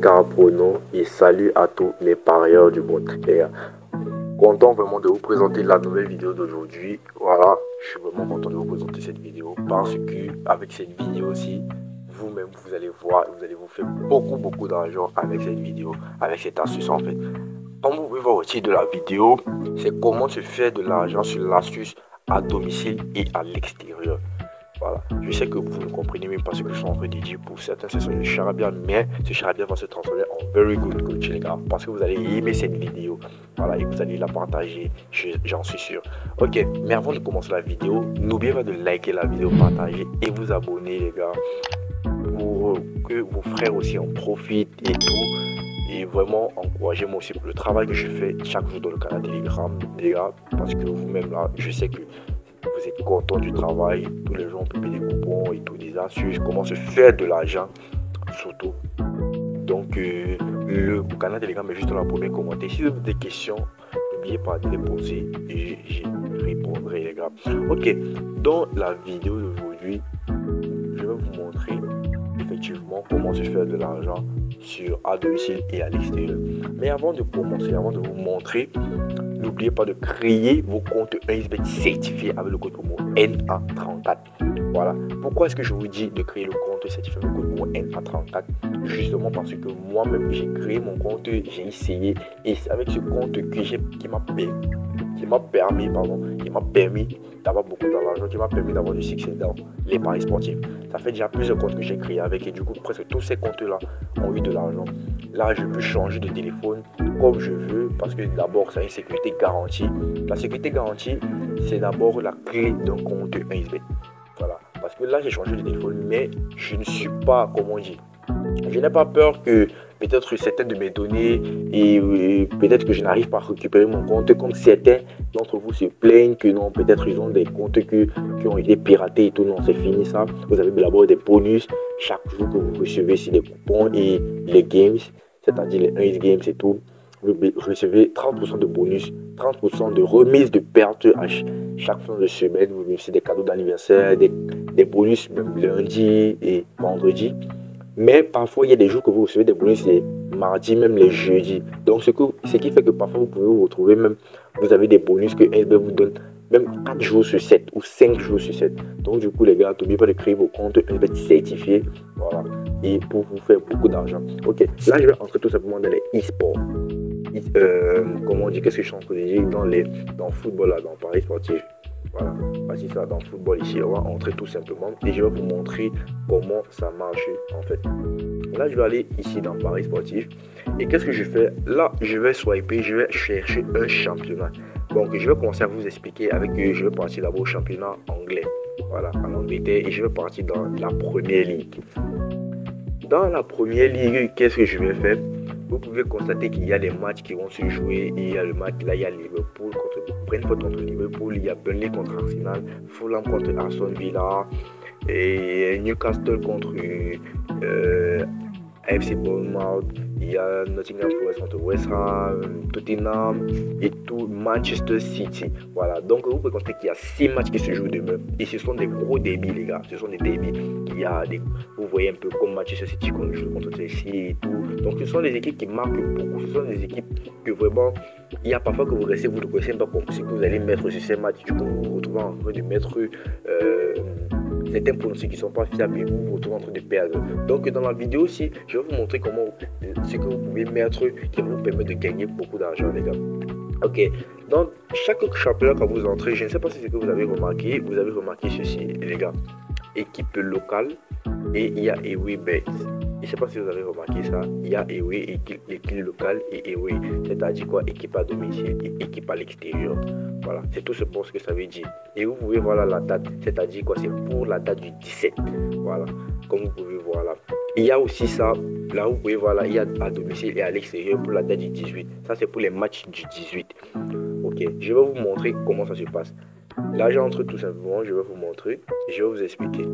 Carapono et salut à tous mes parieurs du monde. Les gars, content vraiment de vous présenter la nouvelle vidéo d'aujourd'hui. Voilà, je suis vraiment content de vous présenter cette vidéo parce que avec cette vidéo aussi, vous-même vous allez voir, vous allez vous faire beaucoup d'argent avec cette vidéo, avec cette astuce en fait. Comme vous pouvez voir au titre de la vidéo, c'est comment se faire de l'argent sur l'astuce à domicile et à l'extérieur. Voilà, je sais que vous ne comprenez même pas ce que je suis en train de dire. Pour certains, c'est le charabia, mais ce charabia va se transformer en very good coach, les gars, parce que vous allez aimer cette vidéo. Voilà, et vous allez la partager, j'en suis sûr. Ok, mais avant de commencer la vidéo, n'oubliez pas de liker la vidéo, partager et vous abonner, les gars, pour que vos frères aussi en profitent et tout. Et vraiment, encouragez-moi aussi pour le travail que je fais chaque jour dans le canal Telegram, les gars, parce que vous-même là, je sais que vous êtes content du travail, tous les jours on publie des coupons et tout, des astuces, comment se faire de l'argent surtout. Donc le canal Telegram est juste dans la première commentaire. Si vous avez des questions, n'oubliez pas de les poser et j'y répondrai, les gars. Ok, dans la vidéo d'aujourd'hui, je vais vous montrer effectivement comment se faire de l'argent à domicile et à l'extérieur. Mais avant de commencer, avant de vous montrer, n'oubliez pas de créer vos comptes 1xBet certifiés avec le code promo NA34. Voilà. Pourquoi est-ce que je vous dis de créer le compte certifié avec le code promo NA34? Justement parce que moi-même, j'ai créé mon compte, j'ai essayé et c'est avec ce compte que qui m'a permis d'avoir beaucoup d'argent, qui m'a permis d'avoir du succès dans les paris sportifs. Ça fait déjà plusieurs comptes que j'ai créés avec et du coup, presque tous ces comptes-là ont eu de l'argent. Là, je peux changer de téléphone comme je veux parce que d'abord, ça a une sécurité garantie. La sécurité garantie, c'est d'abord la clé d'un compte 1xBet. Voilà. Parce que là, j'ai changé de téléphone, mais je ne suis pas, comment dire, je n'ai pas peur que peut-être certaines de mes données et peut-être que je n'arrive pas à récupérer mon compte comme certains d'entre vous se plaignent que non, peut-être ils ont des comptes qui ont été piratés et tout. Non, c'est fini ça. Vous avez d'abord des bonus chaque jour que vous recevez ici des coupons et les games, c'est-à-dire les 1x games et tout. Vous recevez 30% de bonus, 30% de remise de perte à chaque fin de semaine. Vous recevez des cadeaux d'anniversaire, des bonus même lundi et vendredi. Mais parfois, il y a des jours que vous recevez des bonus les mardis, même les jeudis. Donc, ce qui fait que parfois, vous pouvez vous retrouver même, vous avez des bonus que SB vous donne même 4 jours sur 7 ou 5 jours sur 7. Donc, du coup, les gars, n'oubliez pas de créer vos comptes SB certifiés. Voilà. Et pour vous faire beaucoup d'argent. Ok, là, je vais entrer tout simplement dans les e-sports. Comment on dit, qu'est-ce que je suis en train de dire dans le football, là, dans le paris sportif. Voilà, voici ça dans le football ici, on va entrer tout simplement et je vais vous montrer comment ça marche en fait. Là, je vais aller ici dans Paris sportif et qu'est-ce que je fais? Là, je vais swiper, je vais chercher un championnat. Donc, je vais commencer à vous expliquer avec je vais partir d'abord au championnat anglais. Voilà, en Angleterre et je vais partir dans la première ligue. Dans la première ligue, qu'est-ce que je vais faire? Vous pouvez constater qu'il y a des matchs qui vont se jouer. Il y a le match, là il y a Liverpool contre Brentford contre Liverpool, il y a Burnley contre Arsenal, Fulham contre Aston Villa, et Newcastle contre AFC Bournemouth, il y a Nottingham Forest contre West Ham, Tottenham et tout Manchester City. Voilà, donc vous pouvez constater qu'il y a 6 matchs qui se jouent demain et ce sont des gros débits, les gars. Ce sont des débits. Il y a vous voyez un peu comme Manchester City contre Chelsea et tout. Donc ce sont des équipes qui marquent beaucoup. Ce sont des équipes que vraiment, il y a parfois que vous restez, vous ne connaissez pas comme ce que vous allez mettre sur ces matchs. Du coup, vous vous retrouvez en train de mettre certains pronostics qui ne sont pas fiables et vous vous retrouvez en train de perdre. Donc dans la vidéo aussi, je vais vous montrer comment ce que vous pouvez mettre qui va vous permettre de gagner beaucoup d'argent, les gars. Ok, dans chaque championnat quand vous entrez, je ne sais pas si c'est ce que vous avez remarqué ceci, les gars. Équipe locale et il y a Away Bet. Je ne sais pas si vous avez remarqué ça. Il y a Away, équipe locale et Away. C'est-à-dire quoi? Équipe à domicile et équipe à l'extérieur. Voilà, c'est tout ce que ça veut dire. Et vous pouvez voir là la date. C'est-à-dire quoi? C'est pour la date du 17. Voilà, comme vous pouvez voir là. Il y a aussi ça. Là, vous pouvez voir là, il y a à domicile et à l'extérieur pour la date du 18. Ça, c'est pour les matchs du 18. Ok, je vais vous montrer comment ça se passe. Là, j'entre tout simplement, je vais vous montrer, je vais vous expliquer.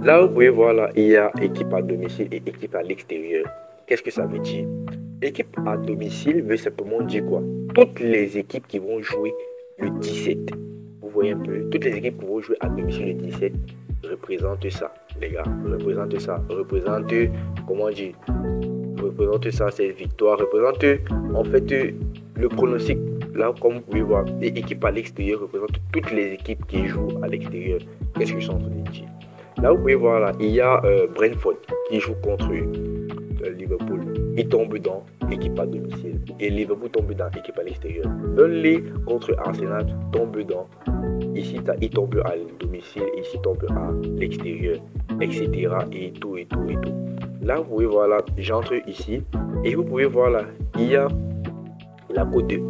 Là, vous pouvez voir, là, il y a équipe à domicile et équipe à l'extérieur. Qu'est-ce que ça veut dire? Équipe à domicile veut simplement dire quoi? Toutes les équipes qui vont jouer le 17. Vous voyez un peu, toutes les équipes qui vont jouer à domicile le 17 représentent ça, les gars. Représentent ça. Représentent, comment dire, représente ça, cette victoire, représente en fait le pronostic. Là, comme vous pouvez voir, les équipes à l'extérieur représentent toutes les équipes qui jouent à l'extérieur. Qu'est-ce que je suis en train de dire? Là, vous pouvez voir, là, il y a Brentford qui joue contre Liverpool. Il tombe dans équipe à domicile. Et Liverpool tombe dans équipe à l'extérieur. Burnley contre Arsenal tombe dans. Ici, il tombe à domicile. Ici, tombe à l'extérieur. Etc. Et tout, et tout, et tout. Là, vous pouvez voir, là, j'entre ici. Et vous pouvez voir, là, il y a la cote de 1,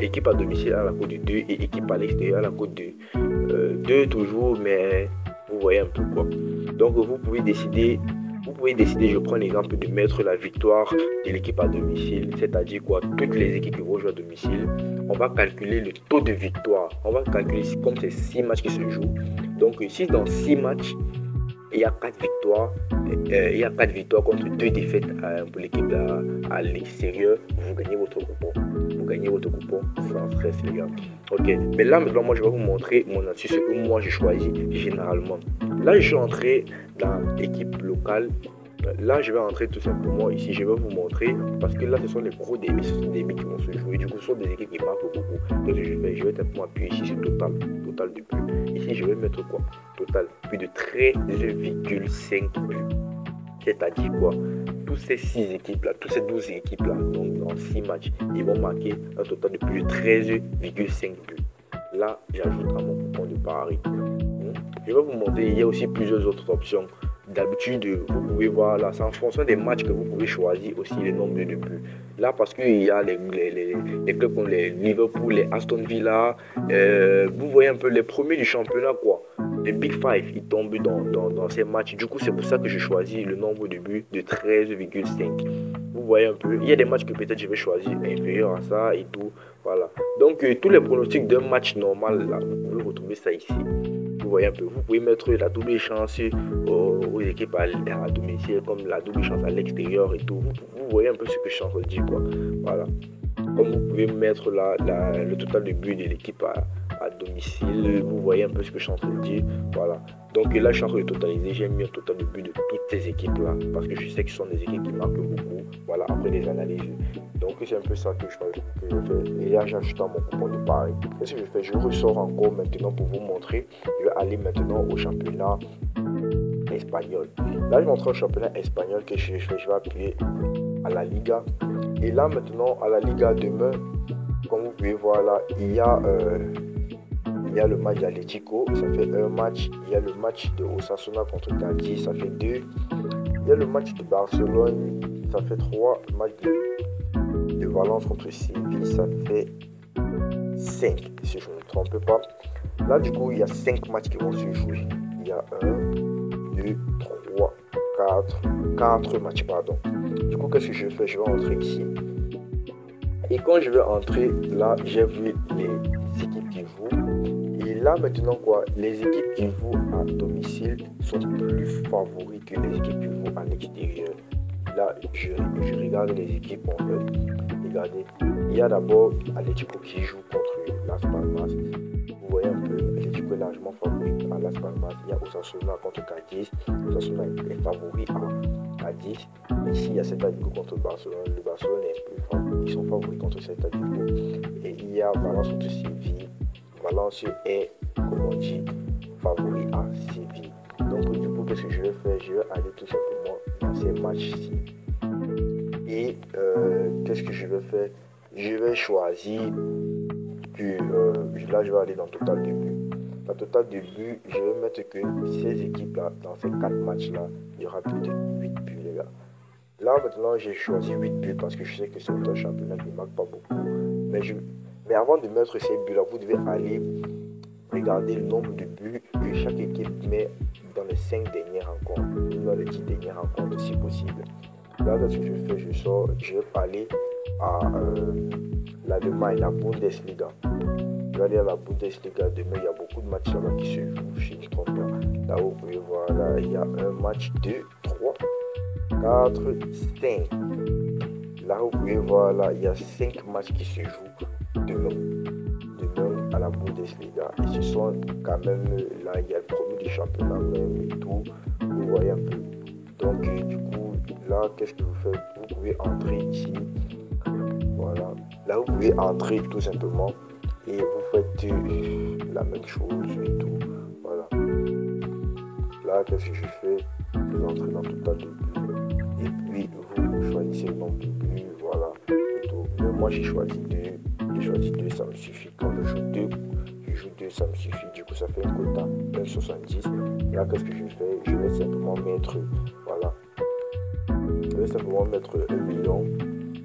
équipe à domicile à la cote de 2 et équipe à l'extérieur à la cote de 2 toujours, mais vous voyez un peu quoi. Donc vous pouvez décider, je prends l'exemple de mettre la victoire de l'équipe à domicile, c'est-à-dire quoi, toutes les équipes qui vont jouer à domicile, on va calculer le taux de victoire, on va calculer comme c'est 6 matchs qui se jouent. Donc si dans 6 matchs, il y a 4 victoires contre 2 défaites pour l'équipe à l'extérieur, vous gagnez votre coupon. Vous gagnez votre coupon sans stress, les gars. Ok, mais là maintenant, moi je vais vous montrer mon astuce, ce que moi j'ai choisi généralement. Là, je suis entré dans l'équipe locale. Là, je vais entrer tout simplement ici. Je vais vous montrer parce que là, ce sont les gros débits, ce sont des débits qui vont se jouer. Du coup, ce sont des équipes qui marquent beaucoup. Donc, je vais simplement appuyer ici sur total de buts. Ici, je vais mettre quoi? Total, plus de 13,5 buts. C'est-à-dire quoi? Toutes ces 6 équipes-là, toutes ces 12 équipes-là, donc dans 6 matchs, ils vont marquer un total de plus de 13,5 buts. Là, j'ajoute à mon coupon de pari. Je vais vous montrer, il y a aussi plusieurs autres options. D'habitude, vous pouvez voir là, c'est en fonction des matchs que vous pouvez choisir aussi le nombre de buts. Là, parce qu'il y a les clubs comme les Liverpool, les Aston Villa, vous voyez un peu les premiers du championnat, quoi. Les Big Five, ils tombent dans ces matchs. Du coup, c'est pour ça que je choisis le nombre de buts de 13,5. Vous voyez un peu, il y a des matchs que peut-être je vais choisir inférieur à ça et tout. Voilà. Donc, tous les pronostics d'un match normal, là, vous pouvez retrouver ça ici. Vous voyez un peu, vous pouvez mettre la double chance aux équipes à domicile, comme la double chance à l'extérieur et tout. Vous voyez un peu ce que je suis en train de dire, quoi. Voilà. Comme vous pouvez mettre le total de buts de l'équipe à domicile, vous voyez un peu ce que je suis en train de dire. Voilà. Donc là, je suis en train de totaliser. J'ai mis un total de buts de toutes ces équipes-là parce que je sais que ce sont des équipes qui marquent beaucoup. Voilà, après les analyses. Donc c'est un peu ça que je fais. Et là, j'ajoute mon coupon de pari. Qu'est-ce que je fais? Je ressors encore maintenant pour vous montrer. Je vais aller maintenant au championnat espagnol. Là, je montre au championnat espagnol que je vais appuyer à la Liga. Et là, maintenant, à la Liga demain, comme vous pouvez voir là, il y a le match d'Atlético, ça fait 1 match. Il y a le match de Osasuna contre Cadiz, ça fait 2. Il y a le match de Barcelone, ça fait 3. Le match de Valence contre Séville, ça fait 5, si je ne me trompe pas. Là, du coup, il y a 5 matchs qui vont se jouer. Il y a 1, 2, 3, 4 matchs, pardon. Du coup, qu'est-ce que je fais? Je vais entrer ici. Et quand je vais entrer, là, j'ai vu les équipes qui jouent. Et là, maintenant, quoi, les équipes qui jouent à domicile sont plus favoris que les équipes qui jouent à l'extérieur. Là, je regarde les équipes, en fait. Regardez, il y a d'abord Atlético qui joue contre Las Palmas. Vous voyez un peu, Atlético est largement favori à Las Palmas. Il y a Osasuna contre Cadiz. Osasuna est favori à Cadiz. Ici, il y a Celta Vigo contre Barcelone. Le Barcelone est plus favori. Ils sont favoris contre Celta Vigo. Et il y a Valence contre Séville. Valence est, comme on dit, favori à Séville. Donc, du coup, qu'est-ce que je vais faire? Je vais aller tout simplement dans ces matchs-ci. Et qu'est-ce que je vais faire? Je vais choisir là, je vais aller dans total de buts. Dans total de buts, je vais mettre que ces équipes-là, dans ces 4 matchs-là, il y aura plus de 8 buts, les gars. Là, maintenant, j'ai choisi 8 buts parce que je sais que c'est un championnat qui ne marque pas beaucoup. Mais avant de mettre ces buts-là, vous devez aller regarder le nombre de buts que chaque équipe met dans les 5 dernières rencontres, dans les 10 dernières rencontres, si possible. Là, ce que je fais, je vais aller à l'Allemagne, la Bundesliga. Je vais aller à la Bundesliga demain, il y a beaucoup de matchs là-bas qui se jouent, je ne trompe pas. Là, vous pouvez voir, là, il y a un match, 2, 3, 4, 5. Là, vous pouvez voir, là, il y a 5 matchs qui se jouent demain à la Bundesliga. Et ce sont quand même, là, il y a le premier du championnat même et tout. Vous voyez un peu. Donc, du coup, là, qu'est-ce que vous faites? Vous pouvez entrer ici. Voilà. Là, vous pouvez entrer tout simplement. Et vous faites la même chose et tout. Voilà. Là, qu'est-ce que je fais? Vous entrez dans Total de but. Et puis, vous choisissez le nombre de buts. Voilà. Et tout. Mais moi, j'ai choisi 2. J'ai choisi 2, ça me suffit. Quand je joue 2, ça me suffit. Du coup, ça fait un quota 1,70. Là, qu'est-ce que je fais? Je vais simplement mettre, voilà. Je vais simplement mettre 1 million.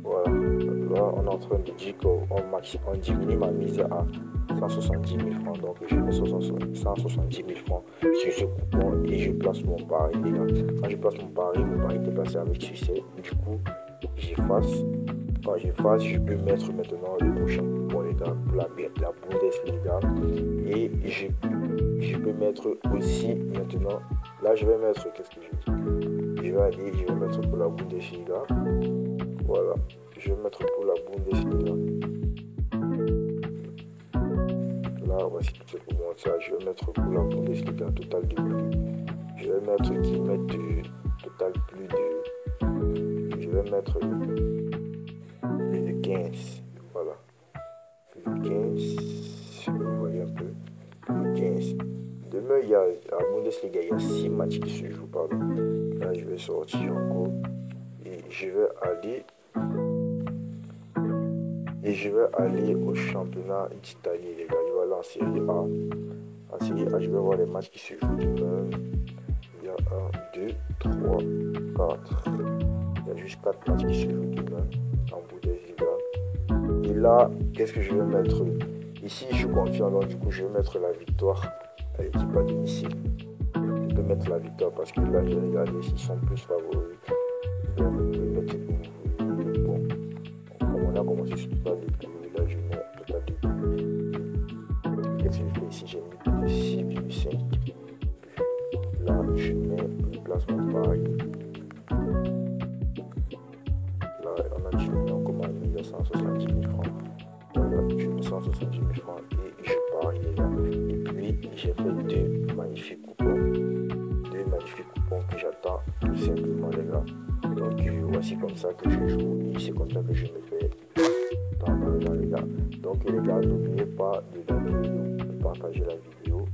Voilà. Là, on est en train de dire qu'on diminue ma mise à 170 000 francs. Donc, je mets 170 000 francs sur ce coupon et je place mon pari, les gars. Quand je place mon pari est placé avec succès. Du coup, j'efface. Quand j'efface, je peux mettre maintenant le prochain coupon, les gars, pour la Bundesliga. Et je peux mettre aussi maintenant. Là, je vais mettre, qu'est-ce que je dis? Je vais mettre pour la Bundesliga. Voilà. Je vais mettre pour la Bundesliga. Là, voici tout ce pour ça. Je vais mettre pour la Bundesliga total de plus. Je vais mettre qui met total plus de. Je vais mettre plus de 15. Voilà. Plus de 15. Vous voyez un peu. Plus de 15. Demain, il y a à la Bundesliga, il y a 6 matchs qui se jouent. Pardon. Là, je vais sortir encore. Et je vais aller. Et je vais aller au championnat d'Italie, les gars. Je vais aller en Série A. En Série A, je vais voir les matchs qui se jouent demain. Il y a 1, 2, 3, 4. Il y a juste 4 matchs qui se jouent demain en Bundesliga. Et là, qu'est-ce que je vais mettre? Ici, je suis confiant. Donc, du coup, je vais mettre la victoire à l'équipe à domicile. Je peux mettre la victoire parce que là, j'ai regardé s'ils sont plus favoris. Donc, vous pouvez mettre ce que vous voulez. Bon. On a commencé sur Total de plus, là je mets Total de plus. Qu'est-ce que je fais ici? J'ai mis 6,5. Là je mets le placement pari. Là on a diminué encore à 170 000 francs. Voilà, je mets 170 000 francs et je parie là. Et puis j'ai fait 2 magnifiques coupons. 2 magnifiques coupons que j'attends tout simplement, les gars. Donc voici comme ça que je joue et c'est comme ça que je me fais dans les gars. Donc les gars, n'oubliez pas de liker, de partager la vidéo